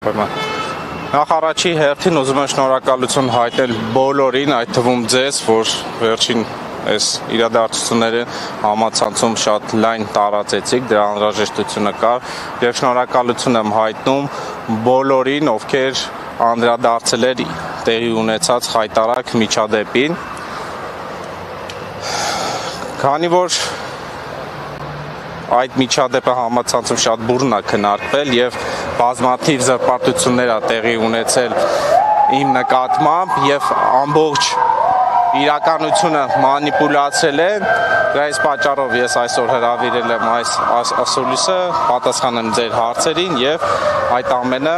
ուրեմն։ Նախ առաջի հերթին ուզում եմ շնորհակալություն հայտնել բոլորին, այդ թվում ձեզ, որ վերջին այս իրադարձությունները համացանցում շատ լայն տարածեցիք, դրա անհրաժեշտությունը կար եւ շնորհակալություն եմ հայտնում բոլորին, ովքեր անդրադարձել էր տեղի ունեցած խայտարակ միջադեպին։ Քանի որ այդ միջադեպը համացանցում շատ բուռն է քննարկվել եւ բազմաթիվ զրպարտություններ է տեղի ունեցել իմ նկատմամբ եւ ամբողջ իրականությունը մանիպուլացրել են, դրա պատճառով ես այսօր հրավիրել եմ այս ասուլիսը, պատասխանեմ ձեր հարցերին եւ այդ ամենը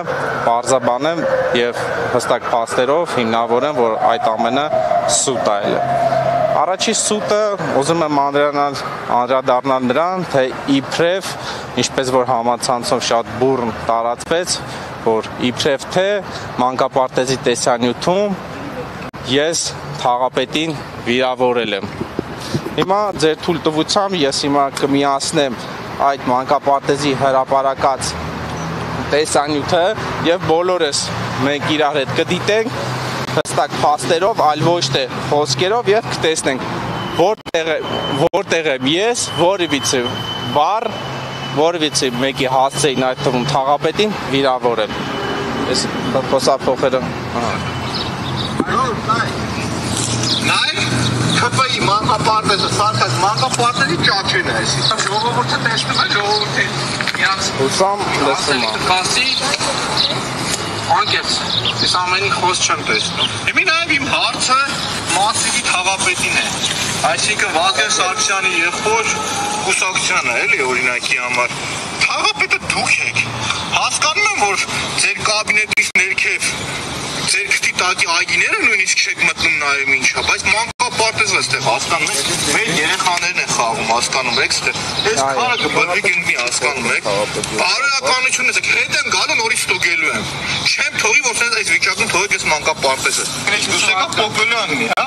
բարձրաբանեմ եւ հստակ փաստերով հիմնավորեմ, որ այդ ամենը սուտ է։ Առաջի սուտը ուզում եմ անդրադառնալ նրան, թե իբրև, ինչպես որ համացանցով շատ բուռն տարածվեց, որ իբրև թե մանկապարտեզի տեսանյութում ես թաղապետին վիրավորել եմ։ Հիմա ձեր թույլտվությամբ ես հիմա կմիացնեմ այդ մանկապարտեզի հրապարակած տեսանյութը եւ բոլորս մենք իրար հետ կդիտենք հստակ փաստերով, այլ ոչ թե խոսքերով եւ կտեսնենք որտեղ եմ ես, որևիցե մեկի հասցեին այդ թվում թաղապետին վիրավորել։ Ես խոսափողերը Նայ, ԿՊ-ի մանկապարտեզը սարքած մանկապարտեզի ճաչին է այսի։ Ժողովուրդը տեսնում է ժողովրդի իրանց ուսամ լսում է։ Կասի անկեց, ես ամենի խոս չեմ տեսնում։ Հիմի նաև իմ հարցը Մասիվի թաղապետին է։ Այսինքն Վազգեն Սարգսյանի եղբոր կուսակցությանը էլի օրինակի համար։ Թաղապետը դուք եք։ Հասկանում եմ, որ ձեր կաբինետից ներքև ձեր քթի տակի այգիները նույնիսկ չեք մտնում նայում ինչա, բայց մանկապարտեզը այստեղ հասկանում եք, մեր երեխաներն են խաղում, հասկանում եք, այս քարը կբռնի գնի, հասկանում եք, բարոյականությունն է, հետ եմ գալու նորից ստուգելու եմ, չեմ թողի, որ այս վիճակում թողեք այս մանկապարտեզը։ Դուք եկա պոպուլյան ունի, հա։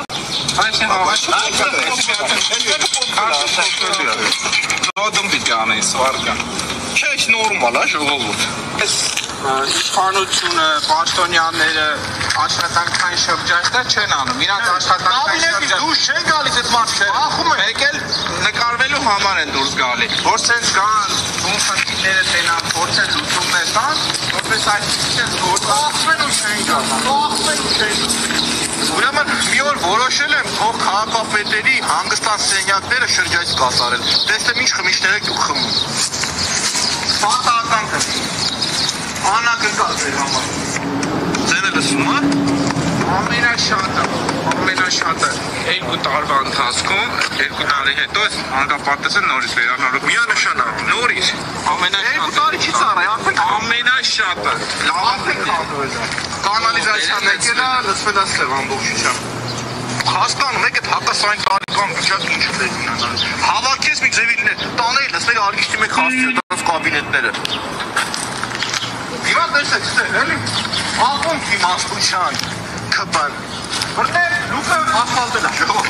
Չէ, նորմալ է ժողովուրդ։ Իշխանությունը, պաշտոնյաները աշխատանքային շրջաններ չեն անում։ Իրանք աշխատանքային շրջան դուրս չեն գալիս այդ մարդը։ Ախում են եկել նկարվելու համար են դուրս գալի։ Փորձեն գան, խնդիրները տենան, փորձեն լուծումներ տան, որպես այսպես գործախմեն ու չեն գան։ Ուրեմն մի օր որոշել եմ փող քաղաքապետերի հանգստան սենյակները շրջայց կասարել։ Տեսնեմ ինչ խմիչներ եք դուք խմում։ Պատահական կլինի։ Անակնկալ ձեր համար։ Ձենը լսում է։ Ամենաշատը 2 տարվա ընթացքում 2 տարի հետո այս մանկապարտեզը նորից վերանալու միանշանակ նորից ամենաշատը տարի չի ծառայ ամենաշատը լավ է կանալիզացիան եկել է լսվել է սև ամբողջությամբ հասկանում եք այդ հակասային տարեկան վիճակը ինչ է ունենալ հավաքես մի ձևի լինել տանել լսել արգիստի մեկ հասցրել դրանց կաբինետները Հիմա տեսեք, էլի, աղոնք իմաստության ԿՊ-ն, որտեղ լուքը ասֆալտել է, ժողով,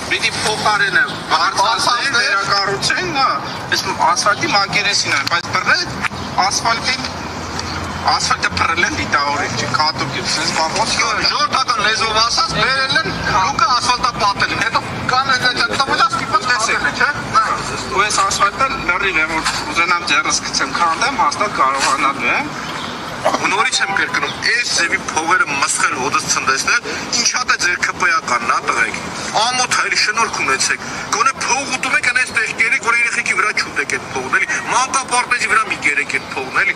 պիտի փոխարենը բարձրացնել, վերակառուցեն, այս ասֆալտի մակերեսին են, բայց բռնել ասֆալտը բռնել են դիտավորել, չի կատուկ եմ, սենց բաղոց, ժողորդական լեզով ասած, բերել են, լուքը ասֆալտապատել են, հետո կանեզացիան տվելած կիպոց տեսել է, չէ? Ու այս ասֆալտը լրիվ է, որ ուզենամ ձեռս գցեմ քանդեմ, հաստատ կարողանալու եմ ու նորից եմ կրկնում, այս ձևի փողերը մսխել հոդս ցնդեցնել, ինչ հատ է ձեր ԿՊ-ականն, հա տղեկ։ Ամոթ է, էլի շնորհք ունեցեք։ Գոնե փող ուտում եք, այնտեղ կերեք, որ երեխեքի վրա չուտեք այդ փողն, էլի։ Մանկապարտեզի վրա մի կերեք այդ փողն, էլի։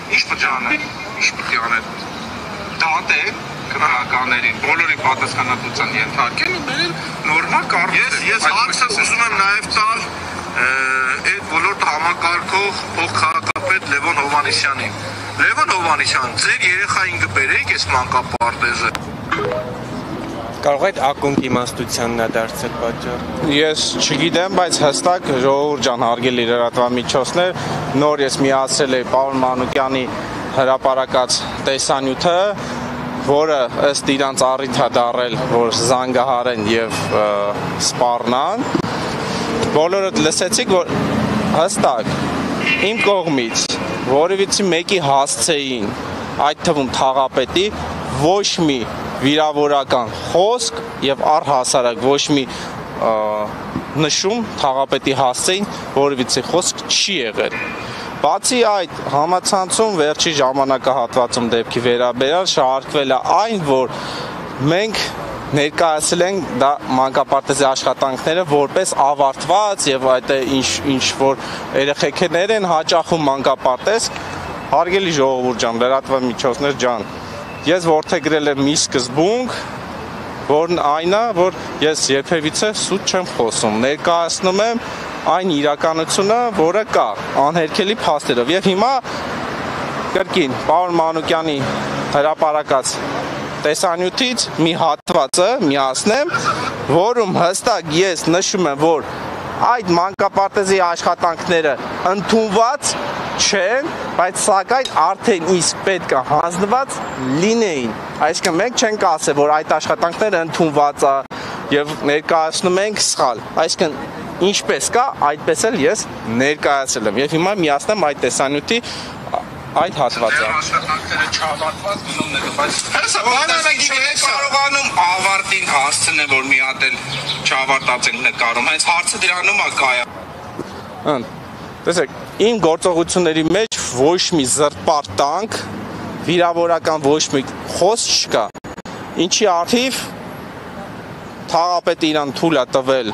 Ինչ պետք է անել։ Ինչ պետք է անել։ Դատեք քննականներին, բոլորի պատասխանատվության ենթարկեն ու բերել նորմալ կառույց։ Ես հարցս ուզում եմ նաև տալ այդ ոլորտը համակարգող փոխքաղաքապետ Լևոն Հովհաննիսյանին։ Լևոն Հովհաննիսյան, ձեր երեխային կբերեիք այս մանկապարտեզը։ Կարող է ակունք իմաստությանն է դարձել պատճառ։ Ես չգիտեմ, բայց հստակ ժողովուրդ ջան, հարգելի լրատվամիջոցներ, նոր ես միացրել եմ պարոն Մանուկյանի հրապարակած տեսանյութը, որը ըստ իրանց առիթ է դառել, որ զանգահարեն եւ սպառնան։ Բոլորդ լսեցիք, որ հստակ իմ կողմից որևիցի մեկի հասցեին այդ թվում թաղապետի ոչ մի վիրավորական խոսք եւ առհասարակ ոչ մի նշում թաղապետի հասցեին որևիցե խոսք չի եղել։ Բացի այդ, համացանցում վերջի ժամանակահատվածում դեպքի վերաբերյալ շարարկվել է այն, որ մենք ներկայացել ենք դա մանկապարտեզի աշխատանքները որպես ավարտված եւ այդ ինչ որ երեխեքներ են հաճախում մանկապարտեզ, հարգելի ժողովուրդ ջան, լրատվական միջոցներ ջան, ես որդեգրել եմ մի սկզբունք, որն այն է, որ ես երբևիցե սուտ չեմ խոսում, ներկայացնում եմ այն իրականությունը, որը կա, անհերքելի փաստերով։ Եվ հիմա կրկին պարոն Մանուկյանի հրապարակած տեսանյութից մի հատվածը միացնեմ, որում հստակ ես նշում եմ, որ այդ մանկապարտեզի աշխատանքները ընդունված չեն, բայց սակայն արդեն իսկ պետք է հանձնված լինեին։ Այսինքն մենք չենք ասել, որ այդ աշխատանքները ընդունված է եւ ներկայացնում ենք սխալ։ Այսինքն ինչպես կա, այդպես էլ ես ներկայացել եմ։ Եվ հիմա միացնեմ այդ տեսանյութի այդ հատվածը։ Աշխատանքները չավարտված գնումները, բայց հեսա բանալիք չեք կարողանում ավարտին հասցնել, որ մի հատ էլ չավարտած ենք նկարում։ Հենց հարցը դրանում է կայա։ Տեսեք, իմ գործողությունների մեջ ոչ մի զրպարտանք, վիրավորական ոչ մի խոսք չկա։ Ինչի առթիվ թաղապետը իրան թույլ է տվել,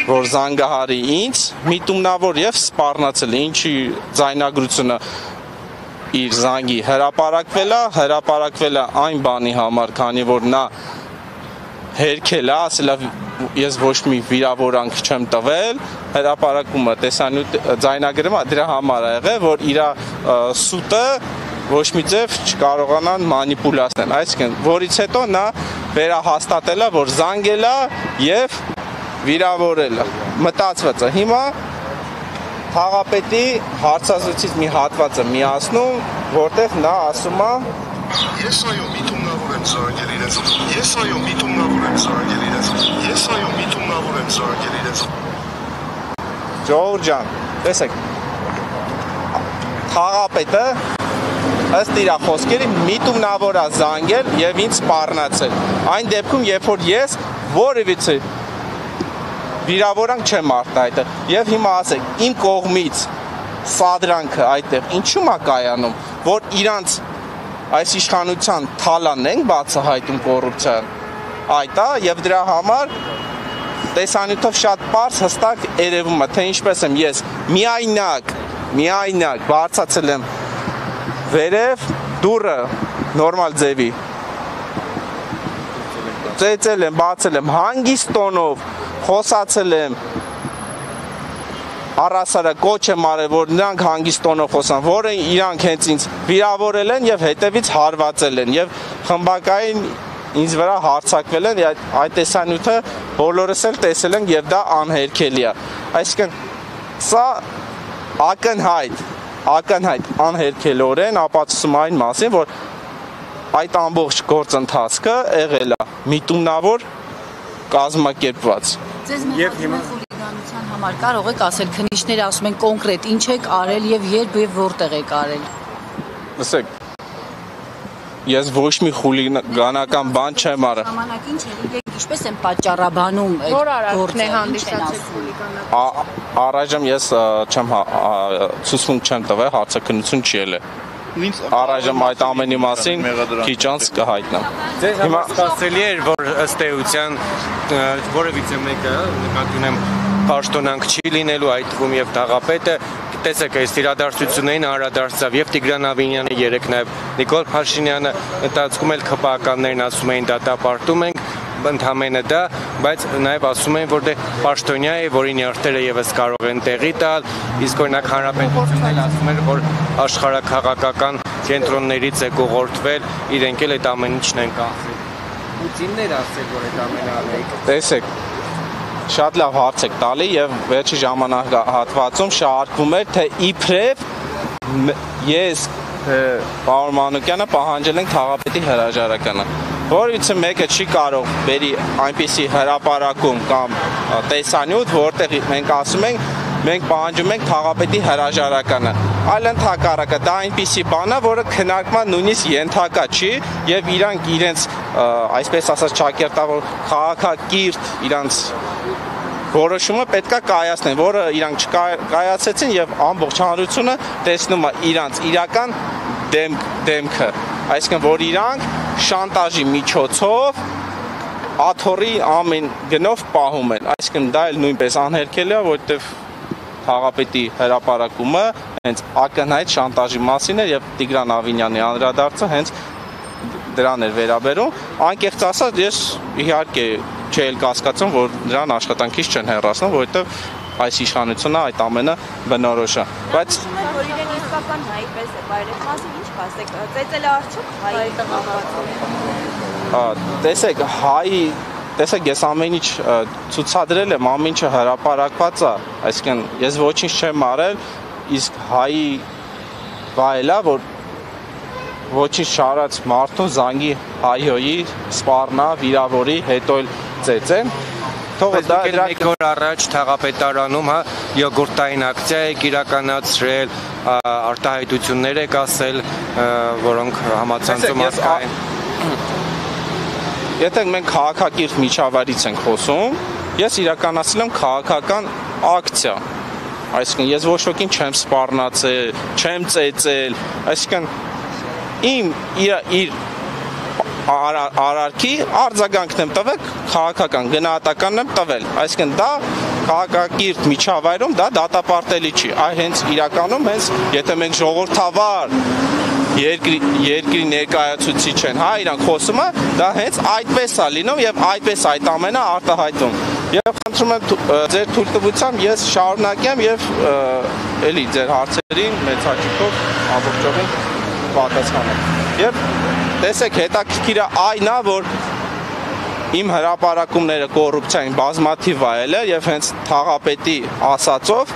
որ զանգահարի ինձ, միտումնավոր եւ սպառնացել, ինչի ձայնագրությունը իր զանգի հրապարակվել է այն բանի համար, քանի որ նա հերքել է, ասել է ես ոչ մի վիրավորանք չեմ տվել, հրապարակումը տեսանյութ ձայնագրումը դրա համար է եղել, որ իր սուտը ոչ մի ձև չկարողանան մանիպուլացնել, այսինքն որից հետո նա վերահաստատել է, որ զանգել է եւ վիրավորել է, մտածված է։ Հիմա թաղապետի հարցազրույցից մի հատվածը միացնում, որտեղ նա ասում է Ես այո միտումնավոր եմ զանգել իրենց։ Ես այո միտումնավոր եմ զանգել իրենց։ Ես այո միտումնավոր եմ զանգել իրենց։ Ժողովուրդ ջան, տեսեք, թաղապետը ըստ իր խոսքերի միտումնավոր է զանգել եւ ինձ սպառնացել։ Այն դեպքում, երբ որ ես որևիցե վիրավորանք չեմ արտահայտել եւ հիմա ասեք, իմ կողմից սադրանքը այդտեղ ինչու՞ է կայանում, որ իրանց այս իշխանության թալանն ենք բացահայտում կոռուպցիան, այդ է եւ դրա համար տեսանյութով շատ པարզ հստակ երևում է, թե ինչպես եմ ես միայնակ բարձացել եմ վերև դուռը նորմալ ձևի ծեծել եմ, բացել եմ հանգիստ տոնով, խոսացել եմ առասարակ կոչ եմ արել, որ նրանք հանգիստ տոնով խոսան, որը իրանք հենց ինձ վիրավորել են եւ հետեւից հարվածել են եւ խմբակային ինձ վրա հարձակվել են, այդ տեսանյութը բոլորս էլ տեսել են եւ դա անհերքելի է։ Այսինքն սա ակնհայտ անհերքելորեն ապացուցում այն մասին, որ այդ ամբողջ գործընթացը եղել է միտումնավոր կազմակերպված։ Եվ հիմա խուլիգանության համար կարող եք ասել, քննիչները ասում են կոնկրետ ինչ եք արել եւ երբ եւ որտեղ եք արել։ Լսեք, ես ոչ մի խուլիգանական բան չեմ արել։ Ժամանակին չեք ինչպես են պատճառաբանում այդ գործը հանդիսացել խուլիգանական։ Առայժմ ես չեմ ցուցմունք չեմ տվել, հարցաքննություն չի ելել։ Առայժմ այդ ամենի մասին քիչ անց կհայտնեմ։ Հիմա հասկացելի էր, որ ըստ էության որևիցե մեկը նկատի ունեմ պաշտոնանք չի լինելու, այդ թվում եւ թաղապետը, տեսեք այս իրադարձություններին անդրադարձավ եւ Տիգրան Ավինյանը, երեք նաեւ Նիկոլ Փաշինյանը, ընթացքում էլ ԿՊԱ-ականներն ասում էին դատապարտում ենք, ընդհանրապես դա, բայց նաև ասում են, որ դե պաշտոնյա է, որի նյարդերը եւս կարող են տեղի տալ, իսկ օրինակ հանրապետությունն էլ ասում էր, որ աշխարհաքաղաքական կենտրոններից է կողորտվել, իրենք էլ այդ ամեն ինչն են կանխել։ Պուտինն էր ասել, որ այդ ամենը ալեիկ։ Տեսեք, շատ լավ հարց եք տալի եւ վերջի ժամանակահատվածում շարարկվում էր, թե իբրև ես պարոն Մանուկյանը պահանջել ենք թաղապետի հրաժարականը։ Որից մեկը չի կարող բերի այնպիսի հրապարակում կամ տեսանյութ, որտեղ մենք ասում ենք մենք պահանջում ենք թաղապետի հրաժարականը։ Այլ ընդհակառակը դա այնպիսի բան է, որը քննարկման նույնիսկ ենթակա չի եւ իրանք իրենց այսպես ասած ճակերտավոր քաղաքակիրթ իրանց որոշումը պետքա կայացնեն, որը իրանք չկայացեցին եւ ամբողջ հանրությունը տեսնում է իրանք իրական դեմքը, այսինքն որ իրանք շանտաժի միջոցով աթոռի ամեն գնով պահում են, այսինքն դա էլ նույնպես անհերքելի է, որովհետեւ թաղապետի հրապարակումը հենց ակնհայտ շանտաժի մասին է եւ Տիգրան Ավինյանի անդրադարձը հենց դրան էր վերաբերում, անկեղծ ասած ես իհարկե չէի կասկածում, որ նրան աշխատանքից չեն հեռացնում, որովհետև այս իշխանությունը այդ ամենը բնորոշ է։ Բայց որ իրեն իսկական հայի պես է բայրեք մասին ինչ կասեք, ծեծել արդյոք հայի տղամարդուն։ Տեսեք, ես ամեն ինչ ցուցադրել եմ, ամեն ինչը հրապարակված է, այսինքն ես ոչինչ չեմ արել, իսկ հայի վայելա, որ ոչինչ չարած մարդուն զանգի հայոյի, սպառնա, վիրավորի, հետո էլ ծեծեն։ Թող դա մեկ օր առաջ թաղապետարանում յոգուրտային ակցիա եք իրականացրել, արտահայտություններ եք ասել, որոնք համացանցում արկային։ Եթե մենք քաղաքակիրթ միջավայրից ենք խոսում, ես իրականացրել եմ քաղաքական ակցիա։ Այսինքն ես ոչ ոքին չեմ սպառնացել, չեմ ծեծել, այսինքն իմ իր արարքի արձագանքն եմ տվել, քաղաքական գնահատականն եմ տվել, այսինքն դա քաղաքակիրթ միջավայրում դա դատապարտելի չի, այ հենց իրականում հենց եթե մենք ժողովրդավար երկրի ներկայացուցիչ են, իրանք խոսում է, դա հենց այդպես է լինում եւ այդպես այդ ամենը արտահայտվում։ Եվ խնդրում եմ ձեր թույլտվությամբ ես շարունակեմ եւ էլի ձեր հարցերին մեծ հաճույքով ամբողջովին պատասխանեմ։ Եվ տեսեք, հետաքրքիր է այն է, որ իմ հրապարակումները կոռուպցիային բազմաթիվ վայել է եւ հենց թաղապետի ասածով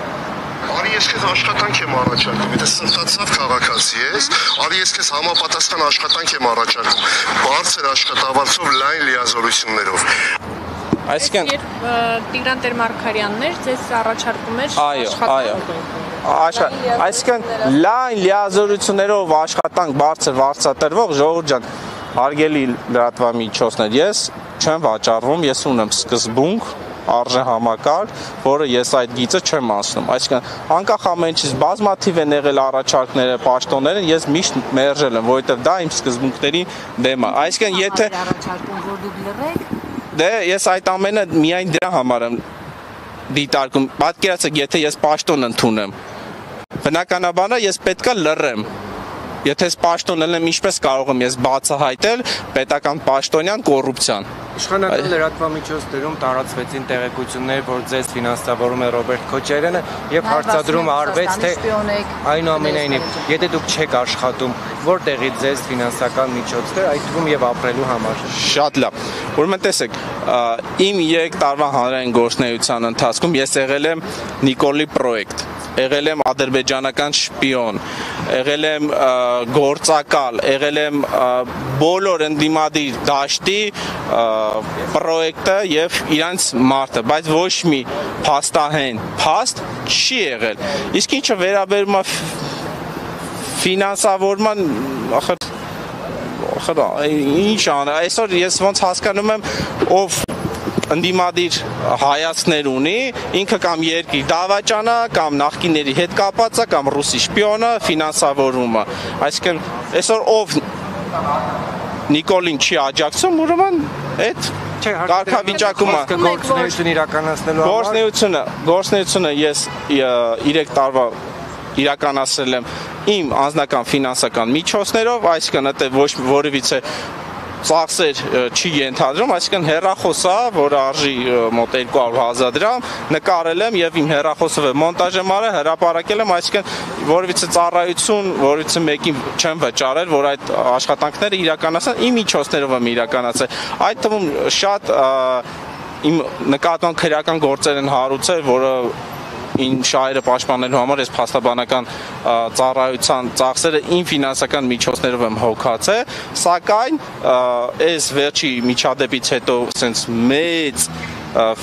Արի ես քեզ աշխատանք եմ առաջարկում, եթե սնխացավ քաղաքացի ես, արի ես քեզ համապատասխան աշխատանք եմ առաջարկում, բարձր աշխատավարձով լայն լիազորություններով։ Այսինքն Տիգրան Տեր-Մարգարյանն էր, ձեզ առաջարկում էր աշխատանք։ Այսինքն լայն լիազորություններով աշխատանք բարձր վարձատրվող ժողովուրդ ջան, հարգելի լրատվամիջոցներ, ես չեմ վաճառվում, ես ունեմ սկզբունք, արժեհամակարգ, որը ես այդ գիծը չեմ անցնում։ Այսինքն անկախ ամենից բազմաթիվ են եղել առաջարկները, պաշտոնները, ես միշտ մերժել եմ, որովհետև դա իմ սկզբունքների դեմ է։ Այսինքն եթե առաջարկում որ դուք լռեք, դե ես այդ ամենը միայն դրա համար եմ դիտարկում։ Պատկերացրեք, եթե ես պաշտոն ընդունեմ, բնականաբար ես պետքա լռեմ։ Եթե ես պաշտոն եմ, ինչպես կարող եմ ես բացահայտել պետական պաշտոնյան կոռուպցիան։ Իշխանական լրատվամիջոցներում տարածվեցին տեղեկություններ, որ ձեզ ֆինանսավորում է Ռոբերտ Քոչարյանը եւ հարցադրում արվեց, թե այնուամենայնիվ, եթե դուք չեք աշխատում, որտեղից ձեզ ֆինանսական միջոցներ, այդ թվում եւ ապրելու համար։ Շատ լավ։ Ուրեմն տեսեք, իմ 3 տարվա հանրային գործունեության ընթացքում ես եղել եմ Նիկոլի պրոյեկտ, եղել եմ ադրբեջանական շպիոն, եղել եմ գործակալ, եղել եմ բոլոր ընդդիմադիր դաշտի պրոյեկտը եւ իրանց մարդը, բայց ոչ մի փաստահեն փաստ չի եղել։ Իսկ ինչը վերաբերում է ֆինանսավորման, ինչ ան, այսօր ես ոնց հասկանում եմ, ով ընդդիմադիր հայացքներ ունի, ինքը կամ երկրի դավաճանա, կամ նախկինների հետ կապած է, կամ ռուսի շպիոնը, ֆինանսավորումը։ Այսինքն այսօր ով Նիկոլին չի աջակցում, ուրեմն այդ կարգավիճակում է։ Գործունեություն իրականացնելու համար Գործունեությունը ես 3 տարվա իրականացրել եմ իմ անձնական ֆինանսական միջոցներով, այսինքն դա ոչ որևիցե ծախսեր չի ենթադրում, այսինքն հեռախոսա, որը արժի մոտ 200,000 դրամ, նկարել եմ եւ իմ հեռախոսով մոնտաժ եմ արել, հրապարակել եմ, այսինքն որևիցե ծառայություն, որևիցե մեկին չեմ վճարել, որ այդ աշխատանքները իրականացան, իմ միջոցներով եմ իրականացել։ Այդ թվում շատ իմ նկատմամբ քրեական գործեր են հարուցել, որը իմ շահերը պաշտպանելու համար ես փաստաբանական ծառայության ծախսերը իմ ֆինանսական միջոցներով եմ հոգացել, սակայն այս վերջի միջադեպից հետո sense մեծ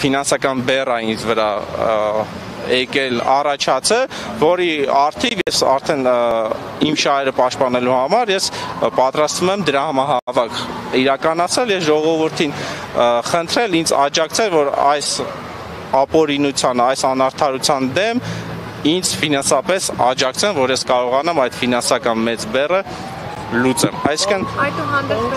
ֆինանսական բեռ այն ինձ վրա եկել առաջացը, որի արդիվ ես արդեն իմ շահերը պաշտպանելու համար ես պատրաստվում եմ դրա համահավաք իրականացնել եւ ժողովրդին խնդրել ինձ աջակցել, որ այս ապօրինության, այս անարդարության դեմ ինձ ֆինանսապես աջակցեն, որ ես կարողանամ այդ ֆինանսական մեծ բեռը լուծեմ։ Այսինքն Այդուհանդերձ